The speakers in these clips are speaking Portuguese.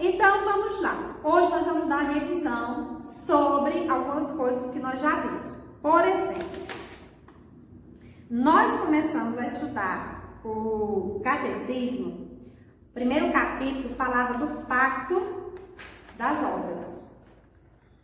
Então vamos lá. Hoje nós vamos dar revisão sobre algumas coisas que nós já vimos. Por exemplo, nós começamos a estudar o catecismo. O primeiro capítulo falava do pacto das obras.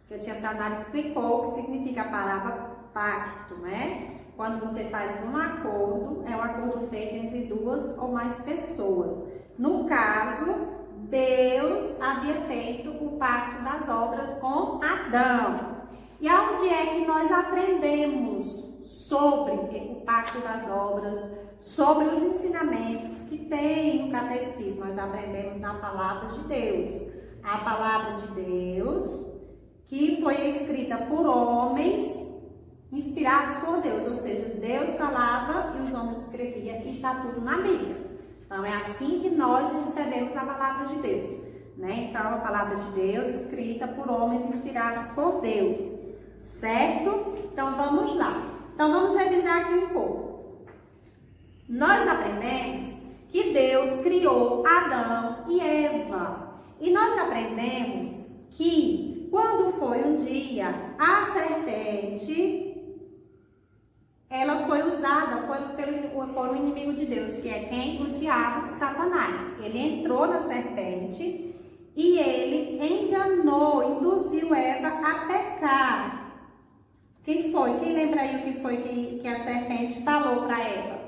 Que a tia Sanara explicou o que significa a palavra pacto, né? Quando você faz um acordo, é um acordo feito entre duas ou mais pessoas. No caso, Deus havia feito o pacto das obras com Adão. E aonde é que nós aprendemos sobre o pacto das obras, sobre os ensinamentos que tem no catecismo? Nós aprendemos na palavra de Deus. A palavra de Deus, que foi escrita por homens inspirados por Deus, ou seja, Deus falava e os homens escreviam, e está tudo na Bíblia. Então é assim que nós recebemos a palavra de Deus, né? Então a palavra de Deus escrita por homens inspirados por Deus, certo? Então vamos lá. Então vamos revisar aqui um pouco. Nós aprendemos que Deus criou Adão e Eva, e nós aprendemos que quando foi um dia a serpente, ela foi usada por um inimigo de Deus, que é quem? O diabo, Satanás. Ele entrou na serpente e ele enganou, induziu Eva a pecar. Quem foi? Quem lembra aí o que foi que a serpente falou para Eva?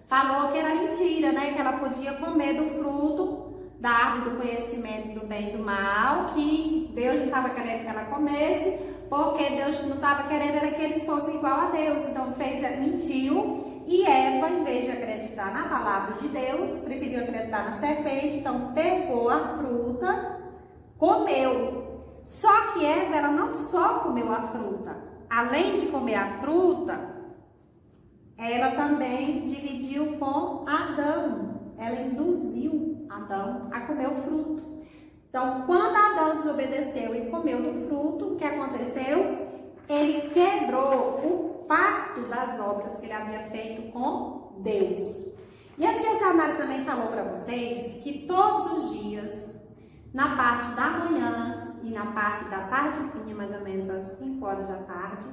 Falou que era mentira, né? Que ela podia comer do fruto da árvore do conhecimento do bem e do mal, que Deus não estava querendo que ela comesse, porque Deus não estava querendo era que eles fossem igual a Deus. Então mentiu, e Eva, em vez de acreditar na palavra de Deus, preferiu acreditar na serpente. Então pegou a fruta, comeu. Só que Eva, ela não só comeu a fruta, além de comer a fruta, ela também dividiu com Adão. Ela induziu Adão a comer o fruto. Então, quando Adão desobedeceu e comeu do fruto, o que aconteceu? Ele quebrou o pacto das obras que ele havia feito com Deus. E a tia Sanara também falou para vocês que todos os dias, na parte da manhã e na parte da tardezinha, mais ou menos às 5 horas da tarde,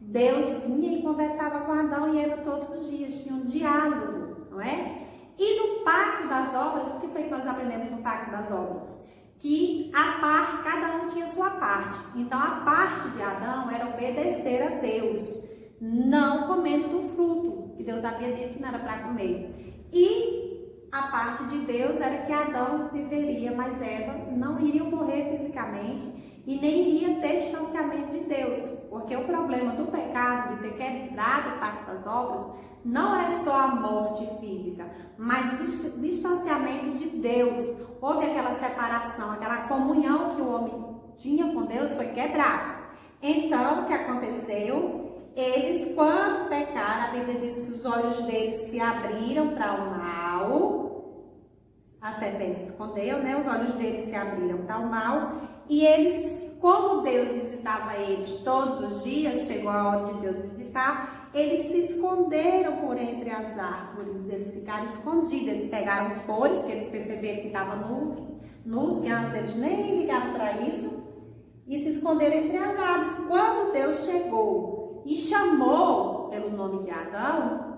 Deus vinha e conversava com Adão e Eva todos os dias, tinha um diálogo, não é? E no pacto das obras, o que foi que nós aprendemos no pacto das obras? Que cada um tinha sua parte. Então a parte de Adão era obedecer a Deus, não comendo do fruto, que Deus havia dito que não era para comer. E a parte de Deus era que Adão viveria, mas Eva não iria morrer fisicamente e nem iria ter distanciamento de Deus, porque o problema do pecado, de ter quebrado o pacto das obras, não é só a morte física, mas o distanciamento de Deus. Houve aquela separação, aquela comunhão que o homem tinha com Deus foi quebrada. Então, o que aconteceu? Eles, quando pecaram, a Bíblia diz que os olhos deles se abriram para o mal. A serpente se escondeu, né? Os olhos deles se abriram para o mal. E eles, como Deus visitava eles todos os dias, chegou a hora de Deus visitar, eles se esconderam por entre as árvores, eles ficaram escondidos, eles pegaram flores, que eles perceberam que estavam nus, que antes eles nem ligavam para isso, e se esconderam entre as árvores. Quando Deus chegou e chamou pelo nome de Adão,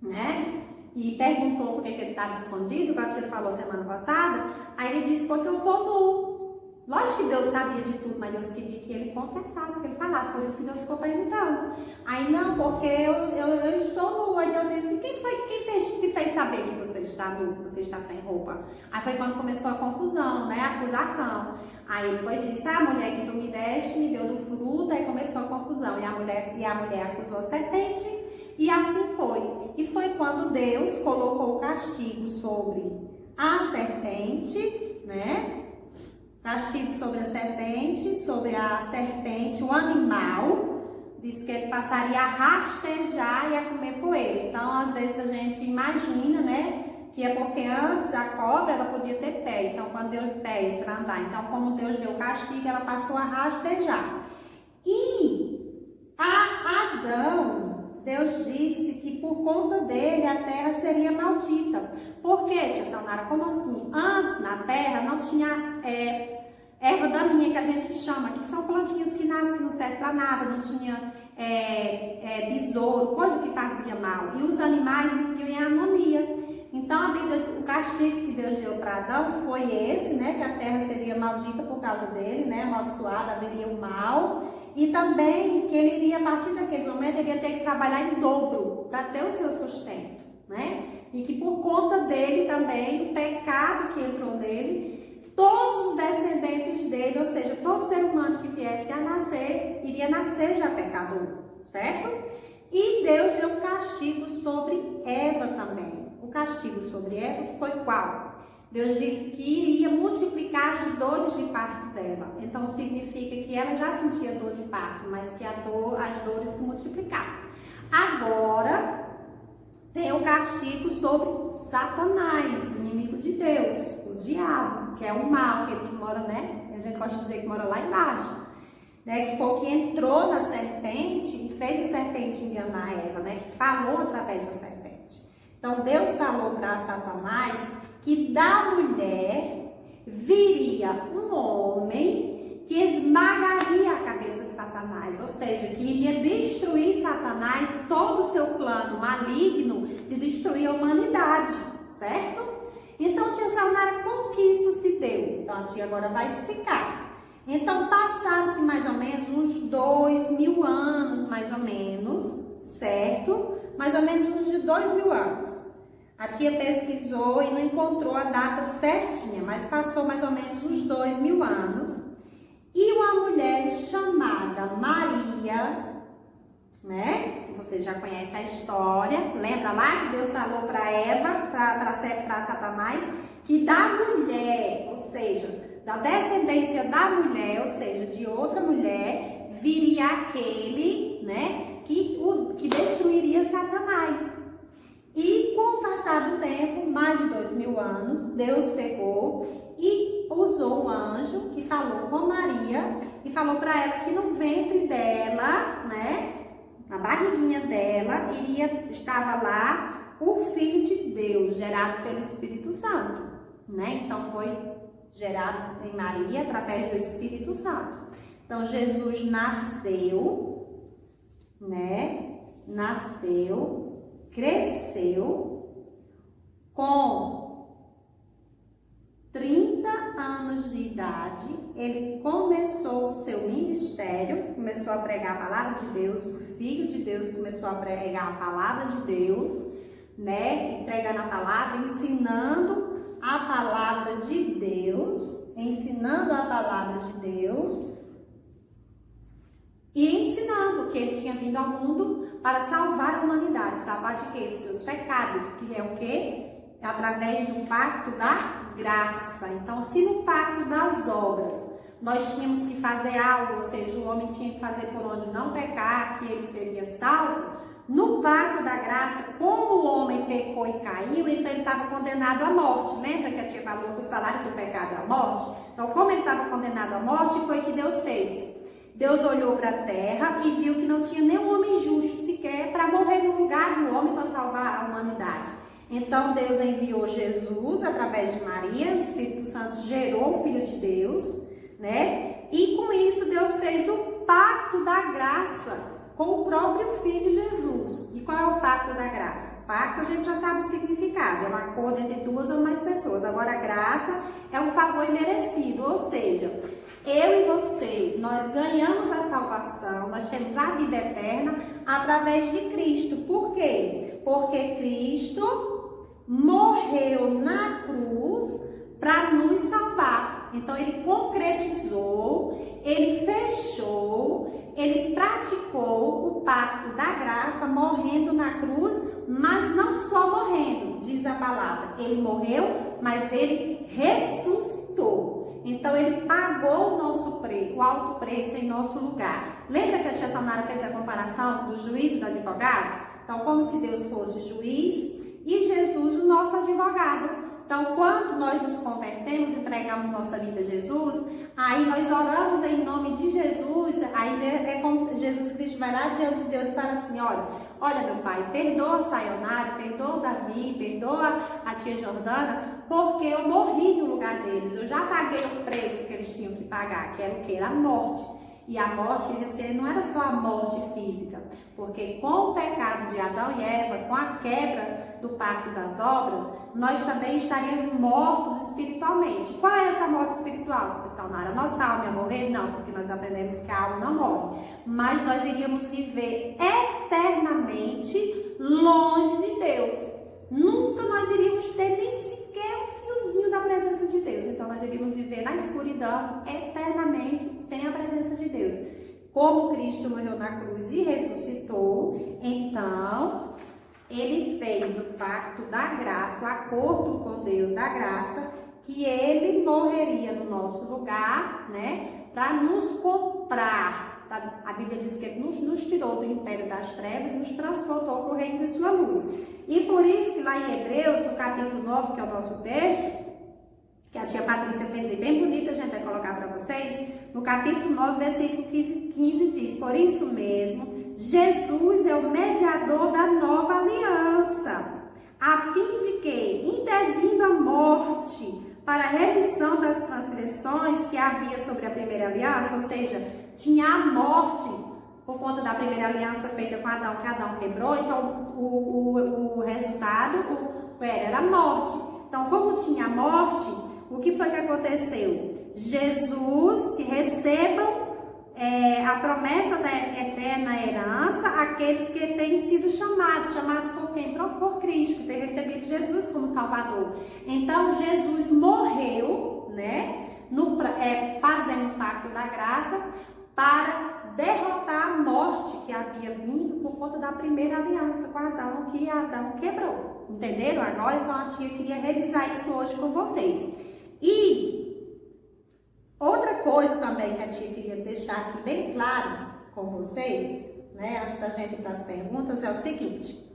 né? E perguntou por que ele estava escondido, como a tia falou semana passada, aí ele disse, porque eu estou nu. Lógico que Deus sabia de tudo, mas Deus queria que ele confessasse, que ele falasse, por isso que Deus ficou perguntando. Aí, não, porque eu estou nu. Aí Deus disse, quem te fez saber que você está nu, que você está sem roupa? Aí foi quando começou a confusão, né, a acusação. Aí ele foi e disse, a mulher que tu me deste, me deu do fruto, aí começou a confusão. E a mulher acusou a serpente, e assim foi. E foi quando Deus colocou o castigo sobre a serpente, né? Castigo sobre a serpente, o animal, disse que ele passaria a rastejar e a comer poeira. Então, às vezes a gente imagina, né, que é porque antes a cobra, ela podia ter pé, então quando deu pés para andar, então como Deus deu castigo, ela passou a rastejar. E a Adão, Deus disse que por conta dele a terra seria maldita, Por quê, tia Sanara? Como assim? Antes, na terra, não tinha erva daninha, que a gente chama, que são plantinhas que nascem, que não servem para nada, não tinha besouro, coisa que fazia mal. E os animais viviam em harmonia. Então, a Bíblia, o castigo que Deus deu para Adão foi esse, né? Que a terra seria maldita por causa dele, né? Amaldiçoada, haveria o mal. E também que ele iria, a partir daquele momento, ele ia ter que trabalhar em dobro para ter o seu sustento, né? E que por conta dele também, o pecado que entrou nele, todos os descendentes dele, ou seja, todo ser humano que viesse a nascer, iria nascer já pecador, certo? E Deus deu castigo sobre Eva também. O castigo sobre Eva foi qual? Deus disse que iria multiplicar as dores de parto dela. Então significa que ela já sentia dor de parto, mas que as dores se multiplicaram. Agora tem o castigo sobre Satanás, o inimigo de Deus, o diabo, que é o mal, aquele que mora, né? A gente pode dizer que mora lá embaixo, né? Que foi o que entrou na serpente e fez a serpente enganar Eva, né? Que falou através da serpente. Então Deus falou para Satanás que da mulher viria um homem que esmagaria a cabeça de Satanás, ou seja, que iria destruir Satanás, todo o seu plano maligno de destruir a humanidade, certo? Então, tia Sanara, como que isso se deu? Então, a tia agora vai explicar. Então, passaram-se mais ou menos uns 2000 anos, mais ou menos, certo? Mais ou menos uns de 2000 anos. A tia pesquisou e não encontrou a data certinha, mas passou mais ou menos uns 2000 anos. E uma mulher chamada Maria, né? Você já conhece a história. Lembra lá que Deus falou para Eva, para Satanás, que da mulher, ou seja, da descendência da mulher, ou seja, de outra mulher, viria aquele, né? Que destruiria Satanás. E com o passar do tempo, mais de 2000 anos, Deus pegou e usou um anjo que falou com Maria e falou para ela que no ventre dela, né, na barriguinha dela, estava lá o Filho de Deus, gerado pelo Espírito Santo, né? Então foi gerado em Maria através do Espírito Santo. Então Jesus nasceu, né? Nasceu, cresceu, com 30 anos de idade, ele começou o seu ministério, começou a pregar a palavra de Deus, o Filho de Deus começou a pregar a palavra de Deus, né? E pregando a palavra, ensinando a palavra de Deus, ensinando a palavra de Deus, e ensinando que ele tinha vindo ao mundo para salvar a humanidade. Salvar de quê? De seus pecados, que é o quê? Através do pacto da graça. Então, se no pacto das obras nós tínhamos que fazer algo, ou seja, o homem tinha que fazer por onde não pecar, que ele seria salvo, no pacto da graça, como o homem pecou e caiu, então ele estava condenado à morte. Lembra que a tia falou que o salário do pecado é a morte? Então, como ele estava condenado à morte, foi o que Deus fez. Deus olhou para a terra e viu que não tinha nenhum homem justo sequer para morrer no lugar do homem para salvar a humanidade. Então Deus enviou Jesus através de Maria, o Espírito Santo gerou o Filho de Deus, né? E com isso Deus fez o pacto da graça com o próprio Filho Jesus. E qual é o pacto da graça? Pacto a gente já sabe o significado, é um acordo entre duas ou mais pessoas. Agora a graça é um favor imerecido, ou seja, eu e você, nós ganhamos a salvação, nós temos a vida eterna através de Cristo. Por quê? Porque Cristo morreu na cruz para nos salvar. Então ele concretizou, ele fechou, ele praticou o pacto da graça morrendo na cruz, mas não só morrendo, diz a palavra. Ele morreu, mas ele ressuscitou. Então, ele pagou o nosso preço, o alto preço em nosso lugar. Lembra que a tia Sanara fez a comparação do juiz e do advogado? Então, como se Deus fosse juiz e Jesus o nosso advogado. Então, quando nós nos convertemos, entregamos nossa vida a Jesus, Aí nós oramos em nome de Jesus, aí é como Jesus Cristo vai lá diante de Deus e fala assim, olha meu pai, perdoa a Sayonara, perdoa o Davi, perdoa a tia Jordana, porque eu morri no lugar deles, eu já paguei o preço que eles tinham que pagar, que era o quê? Era a morte. E a morte não era só a morte física, porque com o pecado de Adão e Eva, com a quebra do pacto das obras, nós também estaríamos mortos espiritualmente. Qual é essa morte espiritual, Sayonara? Nossa alma ia morrer? Não, porque nós aprendemos que a alma não morre. Mas nós iríamos viver eternamente longe de Deus. Nunca nós iríamos ter nem sequer um fiozinho da presença de Deus. Então nós iríamos viver na escuridão eternamente sem a presença de Deus. Como Cristo morreu na cruz e ressuscitou, então ele fez o pacto da graça, o acordo com Deus da graça, que ele morreria no nosso lugar, né, para nos comprar. A Bíblia diz que ele nos tirou do império das trevas e nos transportou para o reino de sua luz. E por isso que lá em Hebreus, no capítulo 9, que é o nosso texto, que a tia Patrícia fez bem bonita, a gente vai colocar para vocês, no capítulo 9, versículo 15 diz, por isso mesmo, Jesus é o mediador da nova aliança, a fim de que, intervindo a morte para a remissão das transgressões que havia sobre a primeira aliança, ou seja, tinha a morte por conta da primeira aliança feita com Adão, que Adão quebrou, então o resultado era a morte. Então, como tinha a morte, o que foi que aconteceu? Jesus, que recebam a promessa da eterna herança, aqueles que têm sido chamados por quem? Por Cristo, que tem recebido Jesus como Salvador. Então, Jesus morreu, né, fazendo o pacto da graça, para derrotar a morte que havia vindo por conta da primeira aliança com Adão, que Adão quebrou. Entenderam agora? Então a tia queria revisar isso hoje com vocês. E outra coisa também que a tia queria deixar aqui bem claro com vocês, né, antes da gente ir para as perguntas, é o seguinte: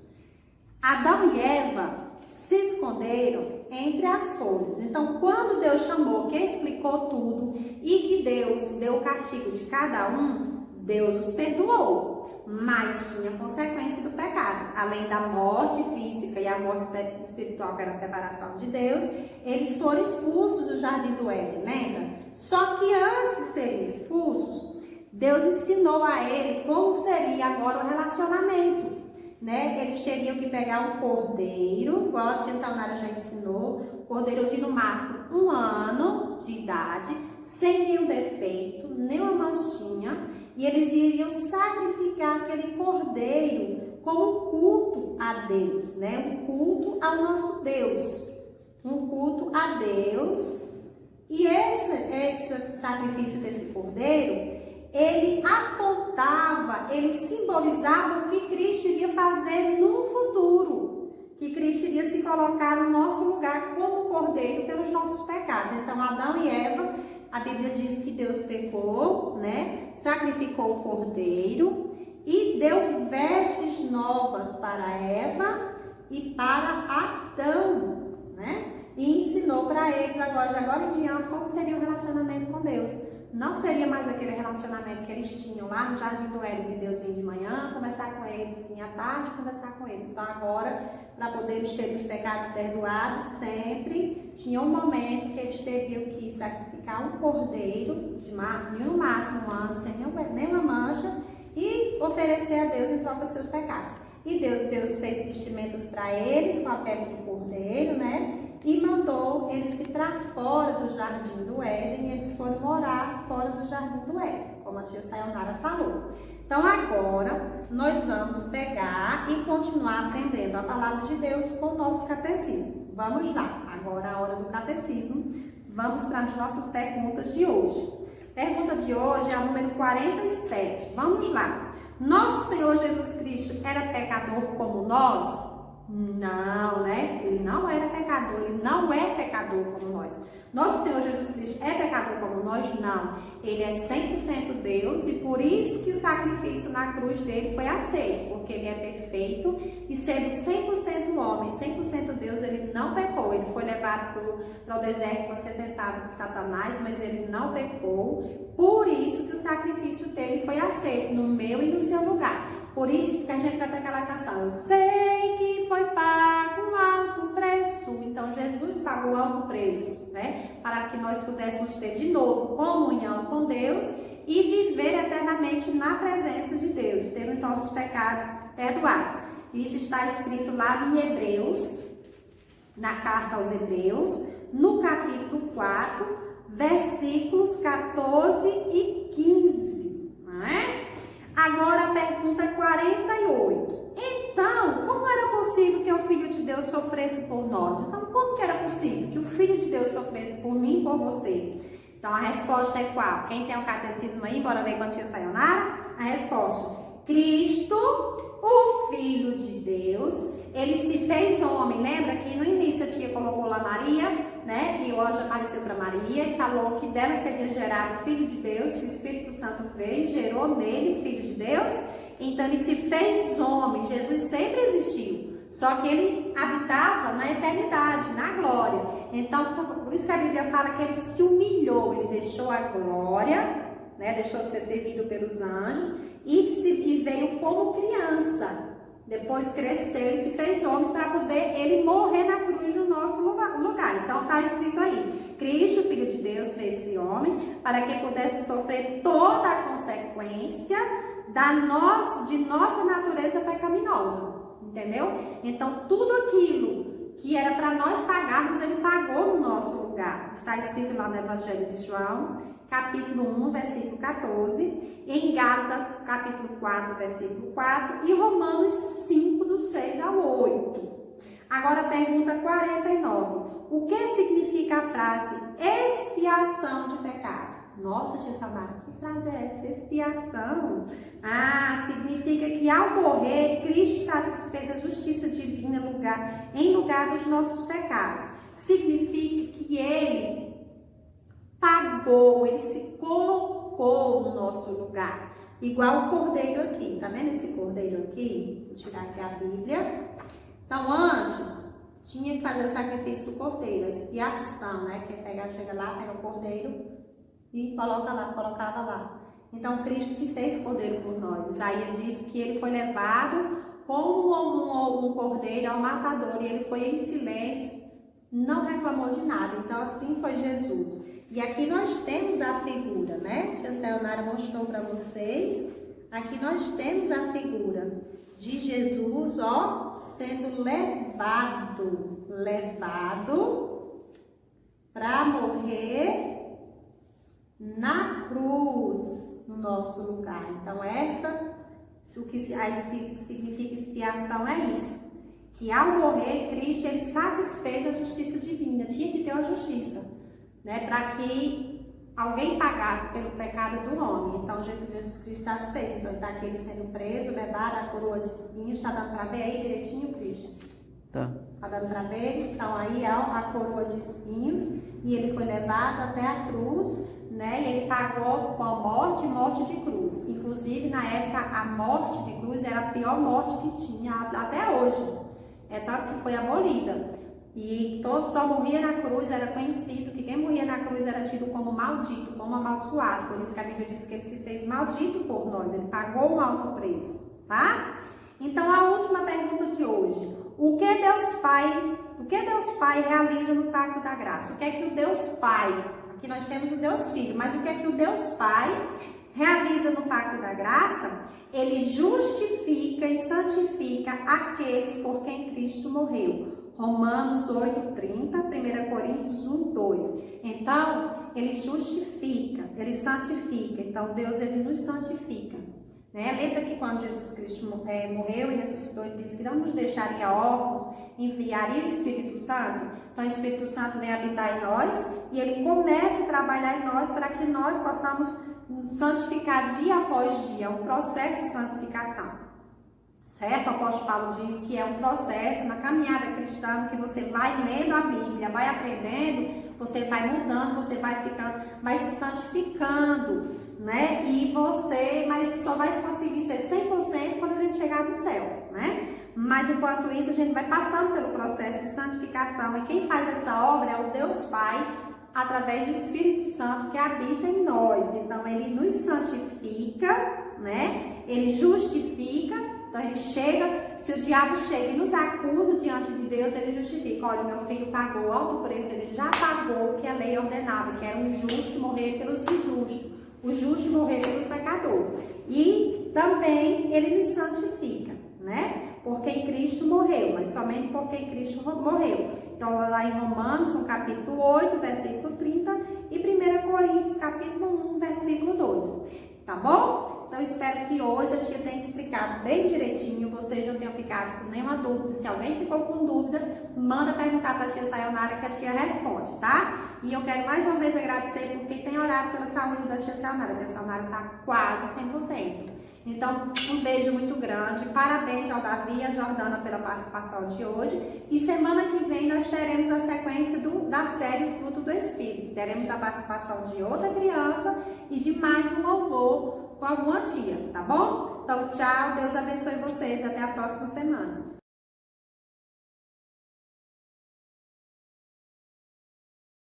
Adão e Eva se esconderam entre as folhas. Então, quando Deus chamou, quem explicou tudo e que Deus deu o castigo de cada um, Deus os perdoou, mas tinha consequência do pecado. Além da morte física e a morte espiritual, que era a separação de Deus, eles foram expulsos do jardim do Éden, lembra? Só que antes de serem expulsos, Deus ensinou a ele como seria agora o relacionamento. Né? Eles teriam que pegar um cordeiro, igual a tia Sayonara já ensinou, cordeiro de no máximo 1 ano de idade, sem nenhum defeito, nenhuma manchinha, e eles iriam sacrificar aquele cordeiro como um culto a Deus, né? Um culto ao nosso Deus, um culto a Deus. E esse sacrifício desse cordeiro, ele apontava, ele simbolizava o que Cristo iria fazer no futuro, que Cristo iria se colocar no nosso lugar como cordeiro pelos nossos pecados. Então, Adão e Eva, a Bíblia diz que Deus pecou, né? Sacrificou o cordeiro e deu vestes novas para Eva e para Adão, né? E ensinou para eles de agora em diante como seria o relacionamento com Deus. Não seria mais aquele relacionamento que eles tinham lá no jardim do Éden, de Deus vir de manhã, conversar com eles, vinha à tarde, conversar com eles. Então agora, para poderem ter os pecados perdoados, sempre tinha um momento que eles teriam que sacrificar um cordeiro, de no máximo 1 ano, sem nenhuma mancha, e oferecer a Deus em troca dos seus pecados. E Deus fez vestimentas para eles com a pele de cordeiro, né? E mandou eles ir para fora do jardim do Éden, e eles foram morar fora do jardim do Éden, como a tia Sayonara falou. Então agora nós vamos pegar e continuar aprendendo a palavra de Deus com o nosso catecismo. Vamos lá, agora a hora do catecismo. Vamos para as nossas perguntas de hoje. Pergunta de hoje é a número 47. Vamos lá. Nosso Senhor Jesus Cristo era pecador como nós? Não, né? Ele não era pecador pecador, ele não é pecador como nós. Nosso Senhor Jesus Cristo é pecador como nós? Não. Ele é 100% Deus e por isso que o sacrifício na cruz dele foi aceito, porque ele é perfeito e sendo 100% homem, 100% Deus, ele não pecou. Ele foi levado para o deserto para ser tentado por Satanás, mas ele não pecou. Por isso que o sacrifício dele foi aceito no meu e no seu lugar. Por isso que a gente canta aquela canção, eu sei que foi pago um alto preço. Então, Jesus pagou um alto preço, né? Para que nós pudéssemos ter de novo comunhão com Deus e viver eternamente na presença de Deus, ter os nossos pecados perdoados. Isso está escrito lá em Hebreus, na carta aos Hebreus, no capítulo 4, versículos 14 e 15, não é? Agora a pergunta 48. Então, como era possível que o Filho de Deus sofresse por nós? Então, como que era possível que o Filho de Deus sofresse por mim e por você? Então, a resposta é qual? Quem tem o catecismo aí, bora ler com a tia Sayonara? A resposta: Cristo, o Filho de Deus, ele se fez homem. Lembra que no início a tia colocou lá Maria, né? Que o anjo apareceu para Maria e falou que dela seria gerado o Filho de Deus, que o Espírito Santo veio, gerou nele o Filho de Deus. Então ele se fez homem. Jesus sempre existiu, só que ele habitava na eternidade, na glória. Então, por isso que a Bíblia fala que ele se humilhou, ele deixou a glória, né? Deixou de ser servido pelos anjos e veio como criança. Depois cresceu e se fez homem para poder ele morrer na cruz no nosso lugar. Então está escrito aí, Cristo, Filho de Deus, fez-se homem para que pudesse sofrer toda a consequência de nossa natureza pecaminosa. Entendeu? Então tudo aquilo que era para nós pagarmos, ele pagou no nosso lugar. Está escrito lá no Evangelho de João, capítulo 1, versículo 14, em Gálatas, capítulo 4, versículo 4, e Romanos 5, do 6 ao 8. Agora, pergunta 49. O que significa a frase expiação de pecado? Nossa, tia Samara, que frase é essa? Expiação? Significa que ao morrer, Cristo satisfez a justiça divina em lugar dos nossos pecados. Significa que ele pagou, ele se colocou no nosso lugar. Igual o cordeiro aqui. Tá vendo esse cordeiro aqui? Vou tirar aqui a Bíblia. Então, antes, tinha que fazer o sacrifício do cordeiro, a expiação, né? Que chega lá, pega o cordeiro e colocava lá. Então, Cristo se fez cordeiro por nós. Isaías diz que ele foi levado como um cordeiro ao matador e ele foi em silêncio, não reclamou de nada. Então, assim foi Jesus. E aqui nós temos a figura, né? Tia Sayonara mostrou para vocês. Aqui nós temos a figura de Jesus, ó, sendo levado para morrer na cruz, no nosso lugar. Então, o que significa expiação é isso. Que ao morrer, Cristo, ele satisfez a justiça divina. Tinha que ter uma justiça, né? Para que alguém pagasse pelo pecado do homem. Então, Jesus Cristo satisfez. Então, está aqui ele sendo preso, levado a coroa de espinhos. Está dando para ver aí direitinho, Cristo? Tá. Está dando para ver? Então, aí a coroa de espinhos. E ele foi levado até a cruz, né? E ele pagou com a morte de cruz. Inclusive, na época, a morte de cruz era a pior morte que tinha até hoje. É tanto que foi abolida. E todos só morria na cruz, era conhecido que quem morria na cruz era tido como maldito, como amaldiçoado. Por isso que a Bíblia diz que ele se fez maldito por nós, ele pagou um alto preço, tá? Então, a última pergunta de hoje. O que Deus Pai realiza no pacto da graça? O que é que o Deus Pai, aqui nós temos o Deus Filho, mas o que é que o Deus Pai realiza no pacto da graça? Ele justifica e santifica aqueles por quem Cristo morreu. Romanos 8:30, 1 Coríntios 1:2. Então, ele justifica, ele santifica. Então, Deus, ele nos santifica. Né? Lembra que quando Jesus Cristo morreu e ressuscitou, ele disse que não nos deixaria órfãos, enviaria o Espírito Santo? Então, o Espírito Santo vem habitar em nós e ele começa a trabalhar em nós para que nós possamos nos santificar dia após dia. É um processo de santificação. certo? O apóstolo Paulo diz que é um processo na caminhada cristã que você vai lendo a Bíblia, vai aprendendo, você vai mudando, você vai ficando, vai se santificando, né? Mas só vai conseguir ser 100% quando a gente chegar no céu, né? Mas enquanto isso a gente vai passando pelo processo de santificação, e quem faz essa obra é o Deus Pai, através do Espírito Santo que habita em nós. Então ele nos santifica, né? Ele justifica. Então ele chega, se o diabo chega e nos acusa diante de Deus, ele justifica. Olha, meu filho pagou alto preço, ele já pagou o que a lei ordenava, que era o justo morrer pelos injustos, o justo morrer pelo pecador. E também ele nos santifica, né? Por quem Cristo morreu, mas somente por quem Cristo morreu. Então lá em Romanos, no capítulo 8, versículo 30, e 1 Coríntios, capítulo 1, versículo 12. Tá bom? Então, espero que hoje a tia tenha explicado bem direitinho, vocês não tenham ficado com nenhuma dúvida. Se alguém ficou com dúvida, manda perguntar para a tia Sayonara que a tia responde, tá? E eu quero mais uma vez agradecer por quem tem orado pela saúde da tia Sayonara. A tia Sayonara está quase 100%. Então, um beijo muito grande, parabéns ao Davi e à Jordana pela participação de hoje. E semana que vem nós teremos a sequência da série Fruto do Espírito. Teremos a participação de outra criança e de mais um louvor com alguma tia, tá bom? Então, tchau, Deus abençoe vocês, até a próxima semana.